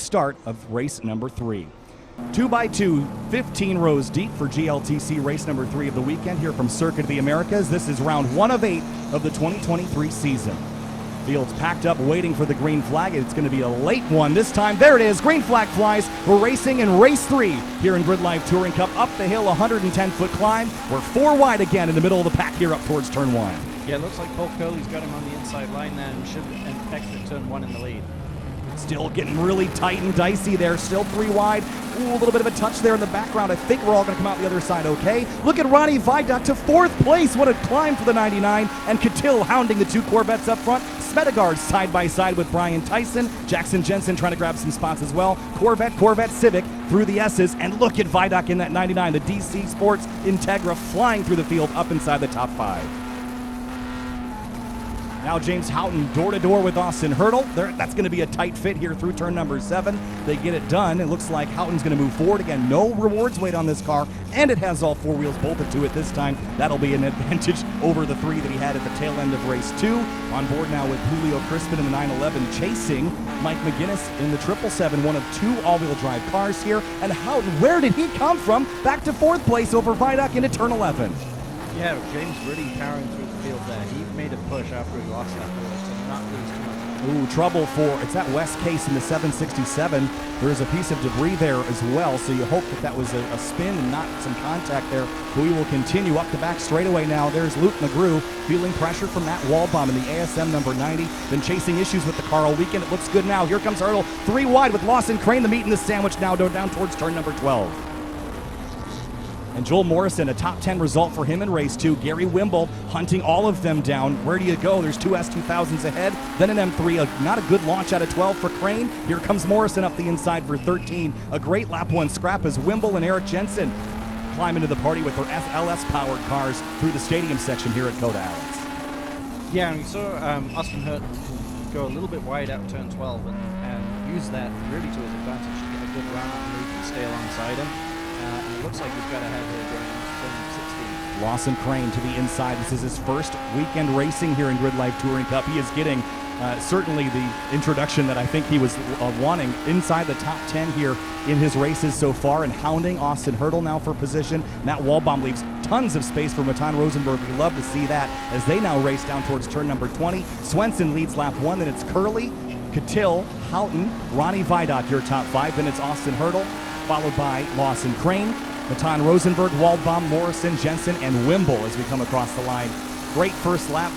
start of race number 3. 2x2, 15 rows deep for GLTC race number 3 of the weekend here from Circuit of the Americas. This is round 1 of 8 of the 2023 season. Field's packed up, waiting for the green flag. It's going to be a late one this time. There it is. Green flag flies. We're racing in race 3 here in Gridlife Touring Cup. Up the hill, 110-foot climb. We're 4 wide again in the middle of the pack here up towards turn 1. Yeah, it looks like Paul Curley's got him on the inside line there and should exit turn 1 in the lead. Still getting really tight and dicey there. Still 3 wide. Ooh, a little bit of a touch there in the background. I think we're all going to come out the other side okay. Look at Ronnie Viaduct to 4th place. What a climb for the 99. And Catil hounding the 2 Corvettes up front. Smedegaard side by side with Brian Tyson. Jackson Jensen trying to grab some spots as well. Corvette, Civic through the S's. And look at Viaduct in that 99. The DC Sports Integra flying through the field up inside the top 5. Now James Houghton door-to-door with Austin Hurdle. That's going to be a tight fit here through turn number 7. They get it done. It looks like Houghton's going to move forward. Again, no rewards weight on this car, and it has all 4 wheels bolted to it this time. That'll be an advantage over the 3 that he had at the tail end of race 2. On board now with Julio Crispin in the 911, chasing Mike McGinnis in the 777, one of 2 all-wheel drive cars here. And Houghton, where did he come from? Back to 4th place over Viaduct into turn 11. Yeah, James really powering through the field there. He made a push after he lost that race to not lose too much. Ooh, trouble it's that West Case in the 767. There is a piece of debris there as well, so you hope that was a spin and not some contact there. But we will continue up the back straightaway now. There's Luke McGrew feeling pressure from Matt Waldbaum in the ASM number 90. Been chasing issues with the car all weekend. It looks good now. Here comes Hurdle, 3 wide with Lawson Crane, the meat in the sandwich now down towards turn number 12. And Joel Morrison, a top 10 result for him in race 2. Gary Wimble hunting all of them down. Where do you go? There's 2 S2000s ahead, then an M3. Not a good launch out of 12 for Crane. Here comes Morrison up the inside for 13. A great lap 1 scrap as Wimble and Eric Jensen climb into the party with their LS-powered cars through the stadium section here at COTA, Alex. Yeah, and we saw Austin Hurton go a little bit wide out turn 12 and use that really to his advantage to get a good run up and move and stay alongside him. And it looks like he's got ahead here going into turn 16. Lawson Crane to the inside. This is his first weekend racing here in Gridlife Touring Cup. He is getting certainly the introduction that I think he was wanting inside the top 10 here in his races so far, and hounding Austin Hurdle now for position. Matt Waldbaum leaves tons of space for Matan Rosenberg. We love to see that as they now race down towards turn number 20. Swenson leads lap 1, then it's Curley, Catil, Houghton, Ronnie Viaduct, your top 5. Then it's Austin Hurdle, followed by Lawson Crane, Matan Rosenberg, Waldbaum, Morrison, Jensen, and Wimble as we come across the line. Great first lap,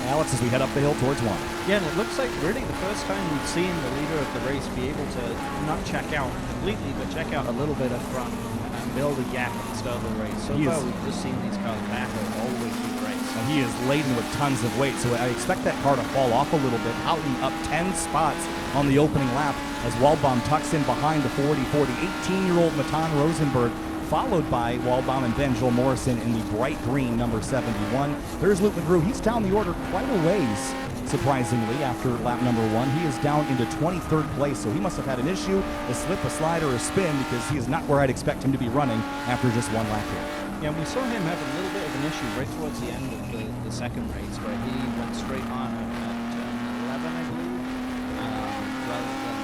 Alex, as we head up the hill towards 1. Yeah, and it looks like really the first time we've seen the leader of the race be able to not check out completely, but check out a little bit up front and build a gap at the start of the race. So far, we've just seen these cars back all the way through the race. And he is laden with tons of weight, so I expect that car to fall off a little bit. Houghton up 10 spots on the opening lap as Waldbaum tucks in behind the 40. 18-year-old Matan Rosenberg, followed by Waldbaum and then Joel Morrison in the bright green number 71. There's Luke McGrew. He's down the order quite a ways, surprisingly, after lap number 1. He is down into 23rd place, so he must have had an issue, a slip, a slide, or a spin, because he is not where I'd expect him to be running after just 1 lap here. Yeah, we saw him have a little bit of an issue right towards the end of the second race, where he went straight on at turn 11, I believe, rather than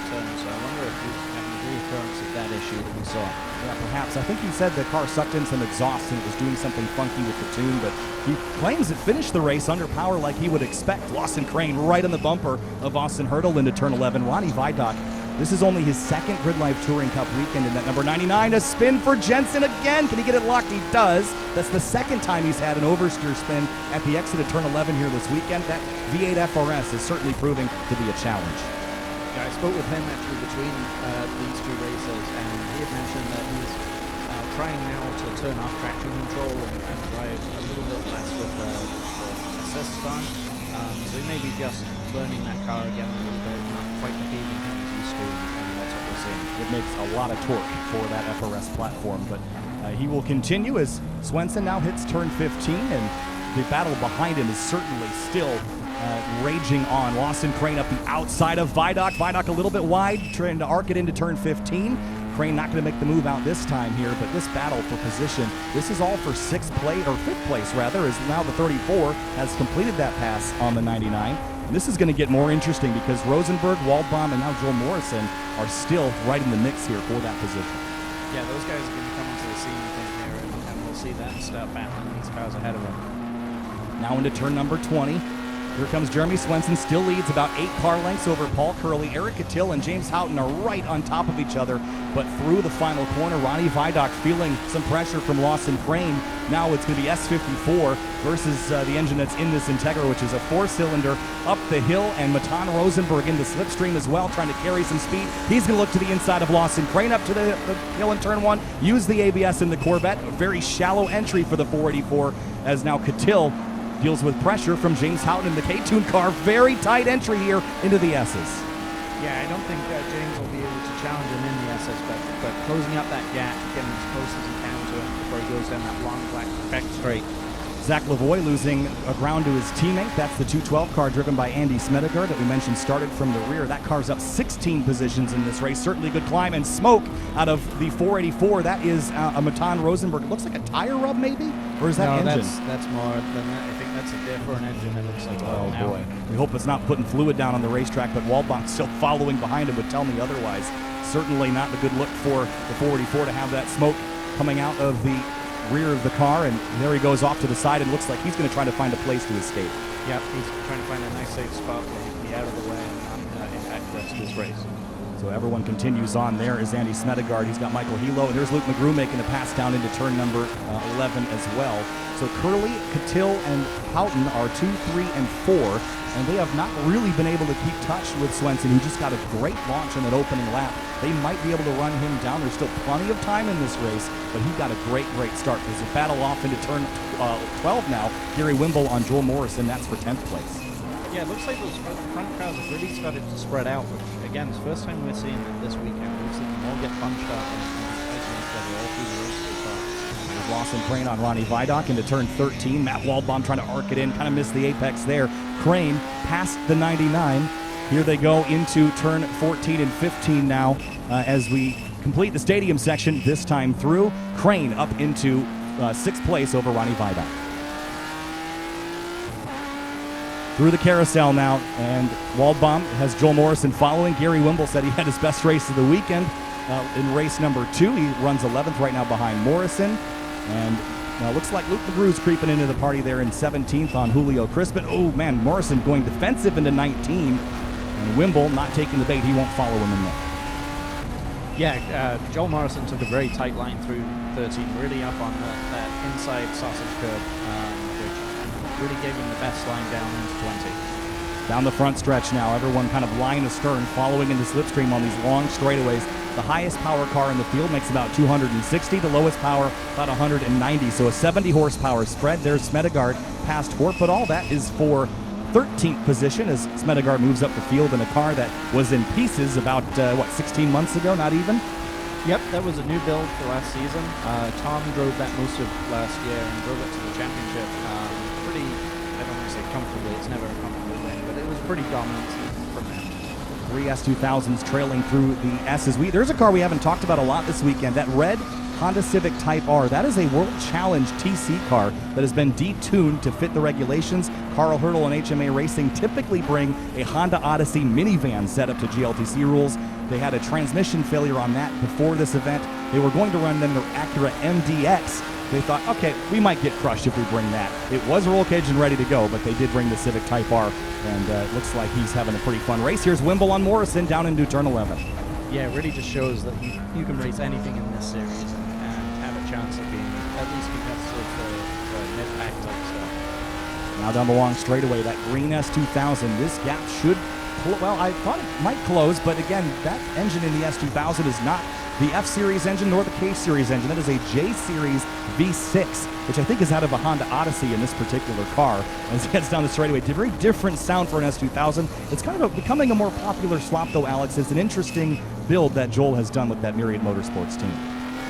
return. So I wonder if he's having a reoccurrence of that issue that we saw. Yeah, perhaps. I think he said the car sucked in some exhaust and it was doing something funky with the tune, but he claims it finished the race under power like he would expect. Lawson Crane right on the bumper of Austin Hurdle into turn 11. Ronnie Viaduct, this is only his 2nd Gridlife Touring Cup weekend in that number 99. A spin for Jensen again. Can he get it locked? He does. That's the 2nd time he's had an oversteer spin at the exit of turn 11 here this weekend. That V8 FRS is certainly proving to be a challenge. Yeah, I spoke with him actually between these 2 races, and he had mentioned that he's trying now to turn off traction control and drive a little bit less with the assist on. So he may be just learning that car again a little bit, not quite behaving how he's used to, and that's what we're seeing. It makes a lot of torque for that FRS platform, but he will continue as Swenson now hits turn 15, and the battle behind him is certainly still raging on. Lawson Crane up the outside of Viaduct. Viaduct a little bit wide, trying to arc it into turn 15. Crane not going to make the move out this time here, but this battle for position, this is all for 5th place rather, as now the 34 has completed that pass on the 99. This is going to get more interesting because Rosenberg, Waldbaum, and now Joel Morrison are still right in the mix here for that position. Yeah, those guys are going to come into the scene, I think, here, and we'll see them start battling these cars ahead of them. Now into turn number 20. Here comes Jeremy Swenson, still leads about 8 car lengths over Paul Curley. Eric Cattell and James Houghton are right on top of each other, but through the final corner, Ronnie Vidoc feeling some pressure from Lawson Crane. Now it's going to be S54 versus the engine that's in this Integra, which is a 4-cylinder up the hill, and Matan Rosenberg in the slipstream as well, trying to carry some speed. He's going to look to the inside of Lawson Crane up to the hill in turn 1, use the ABS in the Corvette. A very shallow entry for the 484 as now Cattell deals with pressure from James Houghton in the K-Tune car. Very tight entry here into the S's. Yeah, I don't think James will be able to challenge him in the SS, but closing up that gap, getting as close as he can to him before he goes down that long back straight. Zach Lavoie losing ground to his teammate. That's the 212 car driven by Andy Smedegaard that we mentioned started from the rear. That car's up 16 positions in this race. Certainly a good climb, and smoke out of the 484. That is a Matan Rosenberg. It looks like a tire rub maybe? Or is that engine? That's more than that. I think that's a different engine. It looks like. Oh boy. We hope it's not putting fluid down on the racetrack, but Waldbach still following behind him would tell me otherwise. Certainly not a good look for the 484 to have that smoke coming out of the rear of the car, and there he goes off to the side and looks like he's going to try to find a place to escape. Yep, he's trying to find a nice safe spot where he can be out of the way and not impact the rest of this race. So everyone continues on. There is Andy Smedegaard. He's got Michael Hilo, and there's Luke McGrew making a pass down into turn number 11 as well. So Curley, Cattell, and Houghton are 2, 3, and 4, and they have not really been able to keep touch with Swenson, who just got a great launch in that opening lap. They might be able to run him down. There's still plenty of time in this race, but he got a great start. There's a battle off into turn 12 now. Gary Wimble on Joel Morrison. That's for 10th place. Yeah, it looks like those front cars have really started to spread out. Again, it's the first time we're seeing it this weekend. We've seen them all get bunched up and fighting each other all through the race so far. There's Lawson Crane on Ronnie Vidoc into turn 13. Matt Waldbaum trying to arc it in, kind of missed the apex there. Crane past the 99. Here they go into turn 14 and 15 now as we complete the stadium section this time through. Crane up into 6th place over Ronnie Vidoc. Through the carousel now, and Waldbaum has Joel Morrison following. Gary Wimble said he had his best race of the weekend in race number 2. He runs 11th right now behind Morrison, and looks like Luke McGrew's creeping into the party there in 17th on Julio Crispin. Oh man, Morrison going defensive into 19, and Wimble not taking the bait. He won't follow him in there. Yeah, Joel Morrison took a very tight line through 13, really up on that inside sausage curve, which really gave him the best line down into 20. Down the front stretch now, everyone kind of line astern, following into slipstream on these long straightaways. The highest power car in the field makes about 260, the lowest power about 190, so a 70 horsepower spread. There's Smedegaard past Horp, but all that is for 13th position as Smedegaard moves up the field in a car that was in pieces about, 16 months ago, not even? Yep, that was a new build for last season. Tom drove that most of last year and drove it to the championship pretty, I don't want to say comfortably, it's never a comfortable win, but it was pretty dominant from him. 3 S2000s trailing through the S's. There's a car we haven't talked about a lot this weekend, that red Honda Civic Type R. That is a World Challenge TC car that has been detuned to fit the regulations. Carl Hurdle and HMA Racing typically bring a Honda Odyssey minivan set up to GLTC rules. They had a transmission failure on that before this event. They were going to run then their Acura MDX. They thought, okay, we might get crushed if we bring that. It was roll cage and ready to go, but they did bring the Civic Type R, and it looks like he's having a pretty fun race. Here's Wimble on Morrison down into turn 11. Yeah, it really just shows that you can race anything in this series and have a chance of being at least competitive for mid-pack type stuff. Now down the long straightaway, that green S2000, this gap should, well, I thought it might close, but again, that engine in the S2000 is not the F-Series engine nor the K-Series engine. That is a J-Series V6, which I think is out of a Honda Odyssey in this particular car. As it gets down the straightaway, a very different sound for an S2000. It's kind of becoming a more popular swap, though, Alex. It's an interesting build that Joel has done with that Myriad Motorsports team.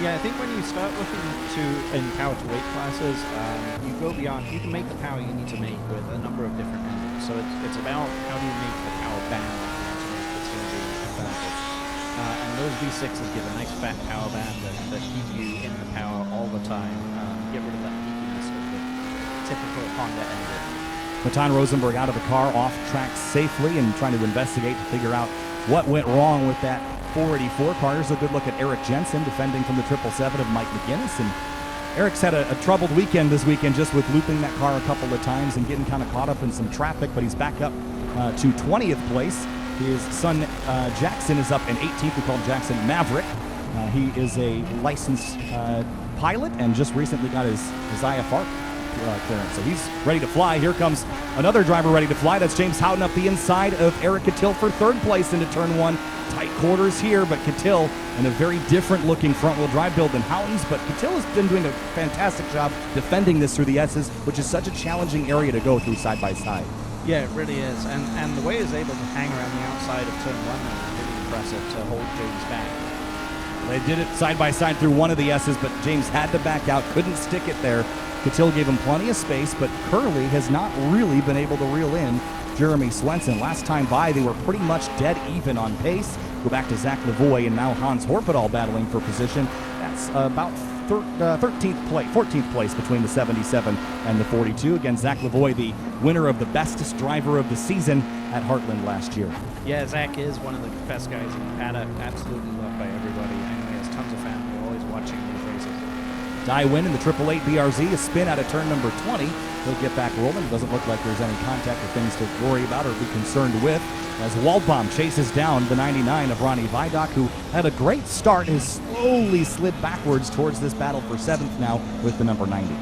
Yeah, I think when you start looking in power to weight classes, you go beyond. You can make the power you need to make with a number of different engines. So it's about how do you make the power band that's going to be effective. And those V6s give a nice fat power band that keep you in the power all the time. Get rid of that geekiness of the typical Honda engine. Matan Rosenberg out of the car, off track safely, and trying to investigate to figure out what went wrong with that 484 car. Here's a good look at Eric Jensen defending from the 777 of Mike McGinnis. And Eric's had a troubled weekend this weekend just with looping that car a couple of times and getting kind of caught up in some traffic, but he's back up to 20th place. His son Jackson is up in 18th. We call Jackson Maverick. He is a licensed pilot and just recently got his IFR clearance. So he's ready to fly. Here comes another driver ready to fly. That's James Houghton up the inside of Eric Catil for third place into turn one. Tight quarters here, but Catil in a very different looking front wheel drive build than Houghton's, but Catil has been doing a fantastic job defending this through the S's, which is such a challenging area to go through side by side. Yeah, it really is. And the way he's able to hang around the outside of turn one is really impressive to hold James back. They did it side by side through one of the S's, but James had to back out, couldn't stick it there. Catil gave him plenty of space, but Curley has not really been able to reel in Jeremy Swenson. Last time by, they were pretty much dead even on pace. Go back to Zach Lavoie and now Hans Horpedal battling for position. That's about 14th place between the 77 and the 42. Again, Zach Lavoie, the winner of the bestest driver of the season at Heartland last year. Yeah, Zach is one of the best guys in the paddock. Absolutely loved by everybody. I know he has tons of fans. We're always watching these races. Die win in the 888 BRZ, a spin out of turn number 20. He'll get back rolling. Doesn't look like there's any contact or things to worry about or be concerned with, as Waldbaum chases down the 99 of Ronnie Vidoc, who had a great start, has slowly slid backwards towards this battle for 7th now with the number 90.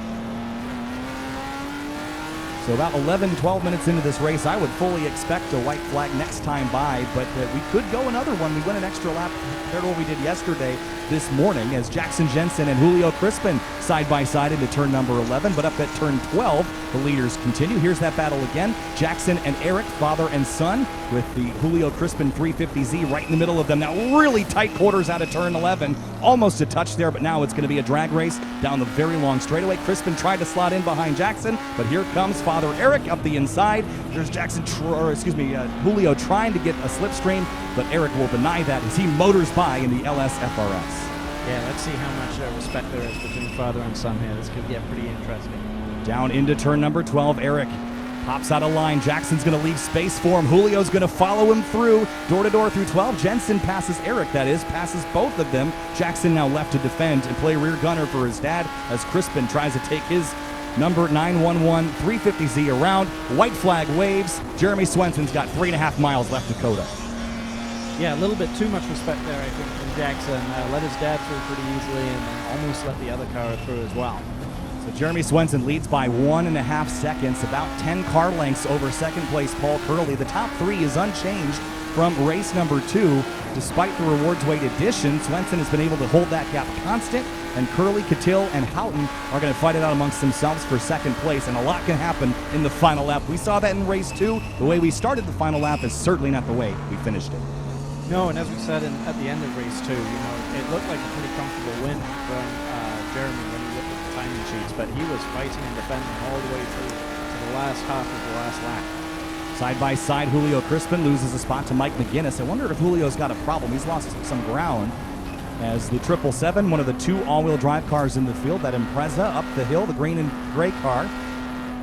So about 11, 12 minutes into this race, I would fully expect a white flag next time by, but we could go another one. We went an extra lap compared to what we did yesterday this morning, as Jackson Jensen and Julio Crispin side by side into turn number 11, but up at turn 12, the leaders continue. Here's that battle again. Jackson and Eric, father and son, with the Julio Crispin 350Z right in the middle of them. Now really tight quarters out of turn 11, almost a touch there, but now it's going to be a drag race down the very long straightaway. Crispin tried to slot in behind Jackson, but here comes father Eric up the inside. There's Julio trying to get a slipstream, but Eric will deny that as he motors by in the LS FRS. Yeah, let's see how much respect there is between father and son here. This could get pretty interesting. Down into turn number 12, Eric pops out of line. Jackson's going to leave space for him. Julio's going to follow him through, door to door through 12. Jensen passes Eric, that is, passes both of them. Jackson now left to defend and play rear gunner for his dad as Crispin tries to take his number 911 350Z around. White flag waves. Jeremy Swenson's got 3.5 miles left to COTA. Yeah, a little bit too much respect there, I think, from Jackson. Let his dad through pretty easily and then almost let the other car through as well. So Jeremy Swenson leads by 1.5 seconds, about 10 car lengths over second place Paul Curley. The top three is unchanged from race number 2. Despite the rewards weight addition, Swenson has been able to hold that gap constant, and Curley, Catil, and Houghton are going to fight it out amongst themselves for second place, and a lot can happen in the final lap. We saw that in race 2. The way we started the final lap is certainly not the way we finished it. No, and as we said at the end of race 2, it looked like a pretty comfortable win from Jeremy when you looked at the timing sheets, but he was fighting and defending all the way through to the last half of the last lap. Side by side, Julio Crispin loses a spot to Mike McGinnis. I wonder if Julio's got a problem. He's lost some ground as the 777, one of the 2 all-wheel drive cars in the field, that Impreza up the hill, the green and gray car.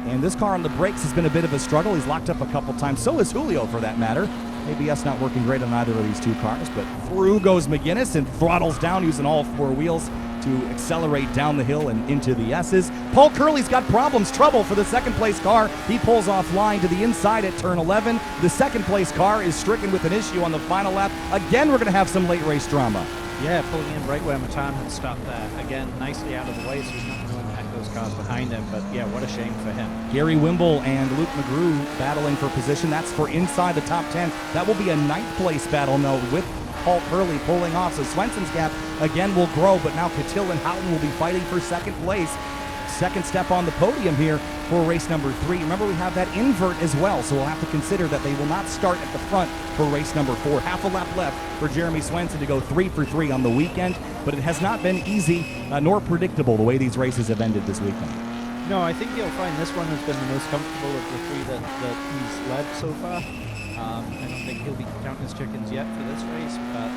And this car on the brakes has been a bit of a struggle. He's locked up a couple times. So is Julio, for that matter. ABS not working great on either of these 2 cars, but through goes McGinnis and throttles down using all 4 wheels to accelerate down the hill and into the S's. Paul Curley's got trouble for the second place car. He pulls offline to the inside at turn 11. The second place car is stricken with an issue on the final lap. Again, we're going to have some late race drama. Yeah, pulling in right where Matan had stopped there. Again, nicely out of the way, so he's not going to impact those cars behind him, but yeah, what a shame for him. Gary Wimble and Luke McGrew battling for position. That's for inside the top 10. That will be a 9th place battle now with Paul Curley pulling off. So Swenson's gap again will grow, but now Catil and Houghton will be fighting for second place. Second step on the podium here for race number 3. Remember, we have that invert as well, so we'll have to consider that they will not start at the front for race number 4. Half a lap left for Jeremy Swenson to go 3 for 3 on the weekend, but it has not been easy nor predictable the way these races have ended this weekend. No, I think you'll find this one has been the most comfortable of the 3 that he's led so far. I don't think he'll be counting his chickens yet for this race, but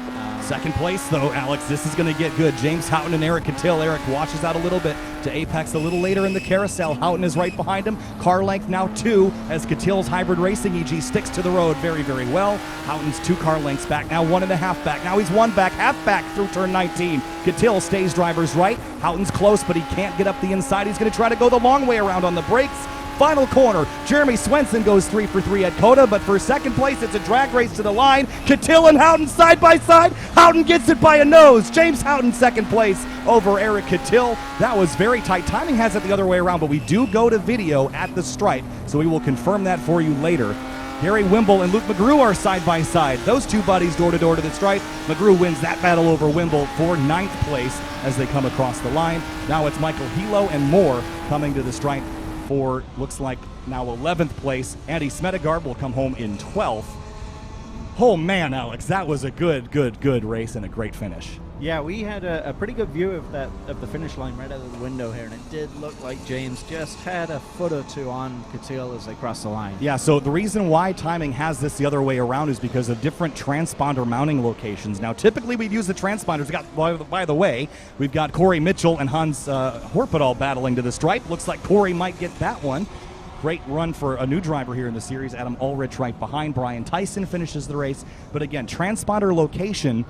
Second place, though, Alex, this is going to get good. James Houghton and Eric Cattell. Eric washes out a little bit to apex a little later in the carousel. Houghton is right behind him. Car length now 2 as Cattell's hybrid racing EG sticks to the road very, very well. Houghton's 2 car lengths back, now 1.5 back. Now he's 1 back, half back through turn 19. Cattell stays driver's right. Houghton's close, but he can't get up the inside. He's going to try to go the long way around on the brakes. Final corner, Jeremy Swenson goes 3 for 3 at COTA, but for second place, it's a drag race to the line. Cattell and Houghton side by side. Houghton gets it by a nose. James Houghton second place over Eric Cattell. That was very tight. Timing has it the other way around, but we do go to video at the stripe, so we will confirm that for you later. Gary Wimble and Luke McGrew are side by side. Those two buddies door to door to the stripe. McGrew wins that battle over Wimble for 9th place as they come across the line. Now it's Michael Hilo and Moore coming to the stripe for, looks like now 11th place. Andy Smedegaard will come home in 12th. Oh man, Alex, that was a good race and a great finish. Yeah, we had a pretty good view of the finish line right out of the window here, and it did look like James just had a foot or two on Cattell as they crossed the line. Yeah, so the reason why timing has this the other way around is because of different transponder mounting locations. Now, typically we'd use the transponders. By the way, we've got Corey Mitchell and Hans Horpedal battling to the stripe. Looks like Corey might get that one. Great run for a new driver here in the series. Adam Ulrich right behind. Brian Tyson finishes the race. But again, transponder location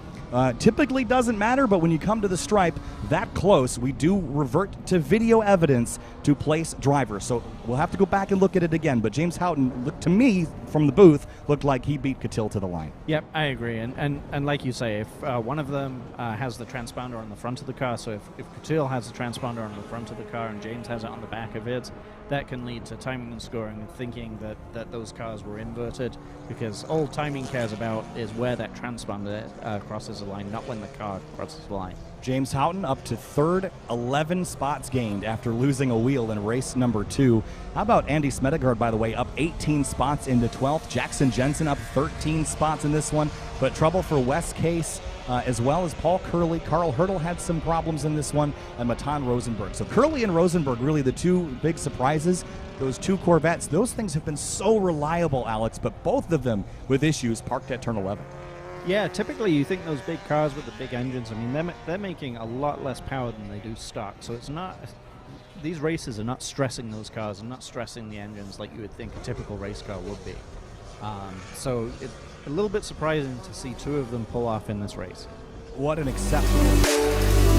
typically doesn't matter, but when you come to the stripe that close, we do revert to video evidence to place drivers. So we'll have to go back and look at it again. But James Houghton, looked to me from the booth, looked like he beat Cattell to the line. Yep, I agree. And like you say, if one of them has the transponder on the front of the car, so if Cattell has the transponder on the front of the car and James has it on the back of it, that can lead to timing and scoring and thinking that those cars were inverted, because all timing cares about is where that transponder crosses the line, not when the car crosses the line. James Houghton up to 3rd, 11 spots gained after losing a wheel in race number 2. How about Andy Smedegaard, by the way, up 18 spots into 12th. Jackson Jensen up 13 spots in this one, but trouble for Wes Case as well as Paul Curley. Carl Hurdle had some problems in this one, and Matan Rosenberg. So Curley and Rosenberg really the two big surprises. Those 2 Corvettes, those things have been so reliable, Alex, but both of them with issues parked at turn 11. Yeah, typically you think those big cars with the big engines, I mean, they're making a lot less power than they do stock. So it's not, these races are not stressing those cars and not stressing the engines like you would think a typical race car would be. So it's a little bit surprising to see 2 of them pull off in this race. What an exceptional